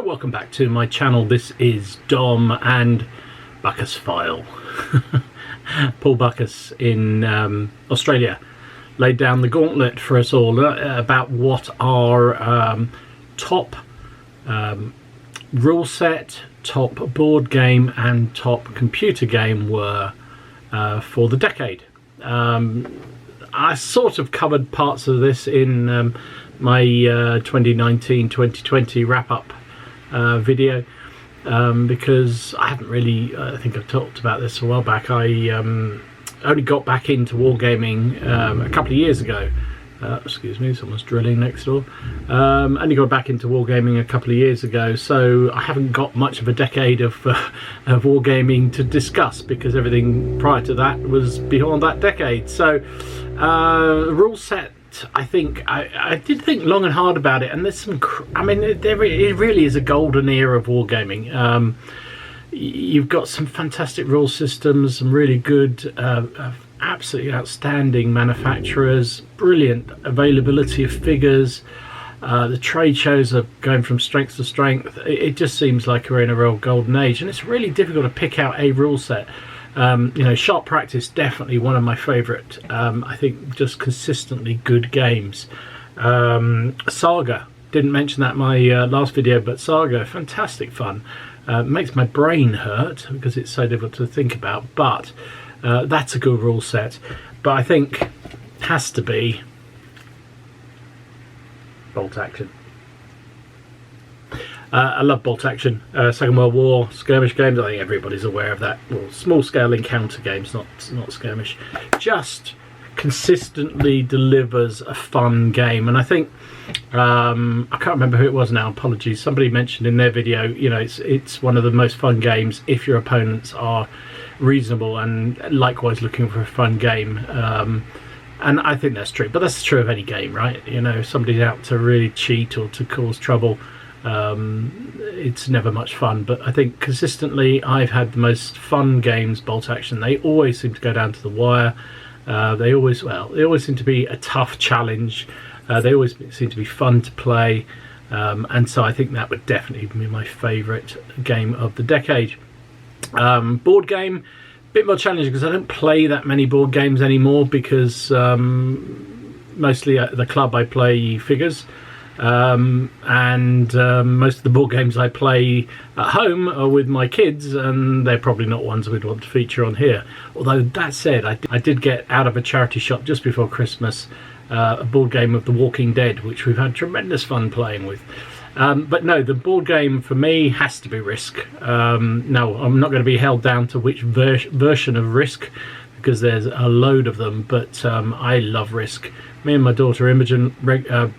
So welcome back to my channel. This is Dom and Pbeccas File. Paul Pbeccas in Australia laid down the gauntlet for us all about what our top rule set, top board game and top computer game were for the decade. I sort of covered parts of this in my 2019-2020 wrap-up video because I haven't really, I think I've talked about this a while back. I only got back into wargaming a couple of years ago. Excuse me, someone's drilling next door. Only got back into wargaming a couple of years ago, so I haven't got much of a decade of wargaming to discuss because everything prior to that was beyond that decade. So rule set, I think I did think long and hard about it, and there's some. I mean, it really is a golden era of wargaming. You've got some fantastic rule systems, some really good, absolutely outstanding manufacturers, brilliant availability of figures. The trade shows are going from strength to strength. It just seems like we're in a real golden age, and it's really difficult to pick out a rule set. You know, Sharp Practice, definitely one of my favourite, I think just consistently good games. Saga, didn't mention that in my last video, but Saga, fantastic fun. Makes my brain hurt because it's so difficult to think about, but that's a good rule set. But I think has to be Bolt Action. I love Bolt Action. Second World War skirmish games. I think everybody's aware of that. Well, small scale encounter games, not skirmish. Just consistently delivers a fun game, and I think I can't remember who it was now. Apologies. Somebody mentioned in their video. You know, it's one of the most fun games if your opponents are reasonable and likewise looking for a fun game. And I think that's true. But that's true of any game, right? You know, if somebody's out to really cheat or to cause trouble, it's never much fun. But I think consistently I've had the most fun games Bolt Action. They always seem to go down to the wire. They always seem to be a tough challenge. They always seem to be fun to play, and so I think that would definitely be my favourite game of the decade. Board game, bit more challenging because I don't play that many board games anymore because mostly at the club I play figures. And most of the board games I play at home are with my kids, and they're probably not ones we'd want to feature on here. Although that said, I did get out of a charity shop just before Christmas a board game of The Walking Dead, which we've had tremendous fun playing with. But no, the board game for me has to be Risk. No, I'm not going to be held down to which version of Risk, because there's a load of them, but I love Risk. Me and my daughter Imogen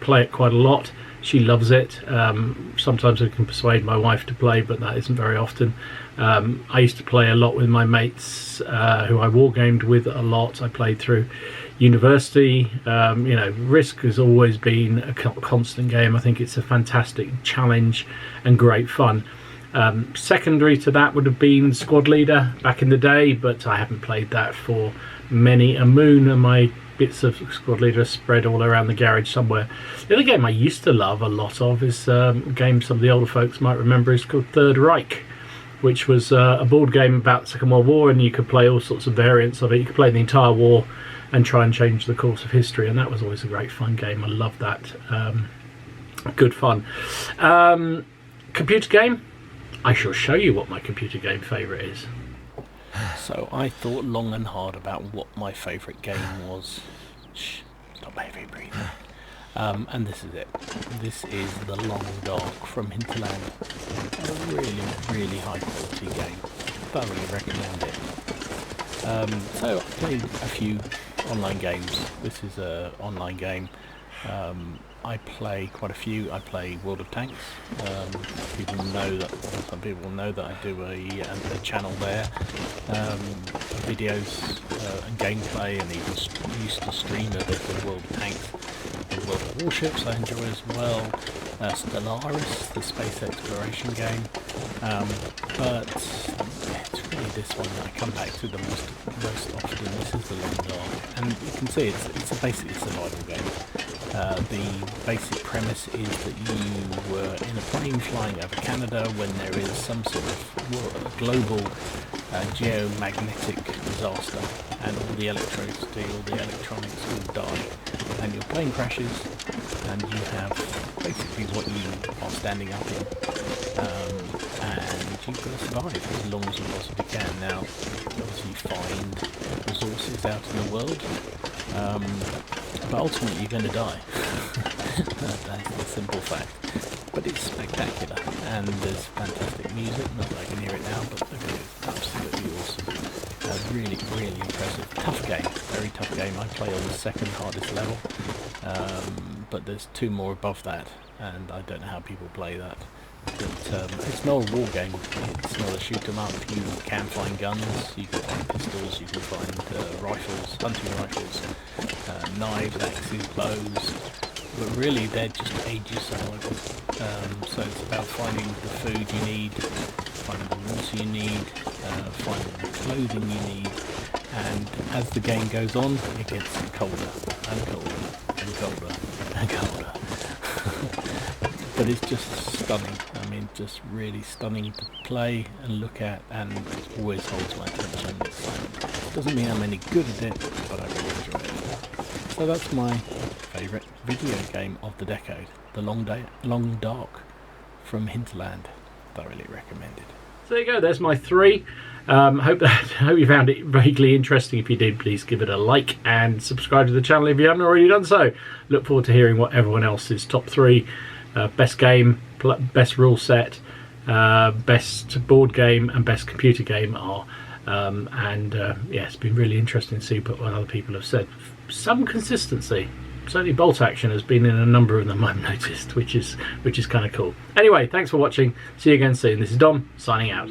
play it quite a lot. She loves it. Sometimes I can persuade my wife to play, but that isn't very often. I used to play a lot with my mates who I wargamed with a lot. I played through university. You know, Risk has always been a constant game. I think it's a fantastic challenge and great fun. Secondary to that would have been Squad Leader back in the day, but I haven't played that for many a moon, and my bits of Squad Leader are spread all around the garage somewhere. The other game I used to love a lot of is a game some of the older folks might remember, is called Third Reich, which was a board game about the Second World War, and you could play all sorts of variants of it. You could play the entire war and try and change the course of history, and that was always a great fun game. I love that. Good fun. Computer game, I shall show you what my computer game favourite is. So I thought long and hard about what my favourite game was. Shh, stop baby breathing. And this is it. This is The Long Dark from Hinterland. A really, really high quality game. Thoroughly recommend it. So I've played a few online games. This is an online game. I play quite a few. I play World of Tanks. People know that. Some people know that I do a channel there, videos and gameplay, and even used to stream a bit of World of Tanks and World of Warships. I enjoy as well. Stellaris, the space exploration game, but it's really this one that I come back to the most often. This is The Long Dark, and you can see it's basically a survival game. The basic premise is that you were in a plane flying over Canada when there is some sort of global geomagnetic disaster, and all the electricity, all the electronics will die, and your plane crashes, and you have basically what you are standing up in, and you've got to survive as long as you possibly can. Now, obviously find resources out in the world, but ultimately you're going to die. That's the simple fact. But it's spectacular, and there's fantastic music. Not that I can hear it now, but the video is absolutely awesome. Really, really impressive. Tough game, very tough game. I play on the second hardest level, but there's 2 more above that, and I don't know how people play that. But it's not a war game. It's not a shoot 'em up. You can find guns, you can find pistols, you can find rifles, hunting rifles, knives, axes, bows. But really, they're just age survival. So it's about finding the food you need, finding the water you need, finding the clothing you need. And as the game goes on, it gets colder and colder and colder and colder. But it's just stunning. I mean, just really stunning to play and look at, and it always holds my attention. Doesn't mean I'm any good at it, but I really enjoy it. So that's my favourite video game of the decade, The Long Dark from Hinterland. Thoroughly recommended. So there you go, there's my 3. Hope you found it vaguely interesting. If you did, please give it a like and subscribe to the channel if you haven't already done so. Look forward to hearing what everyone else's top 3 best game, best rule set, best board game and best computer game are. Yeah, it's been really interesting to see what other people have said. Some consistency. Certainly bolt action has been in a number of them I've noticed, which is kind of cool. Anyway, thanks for watching. See you again soon. This is Dom signing out.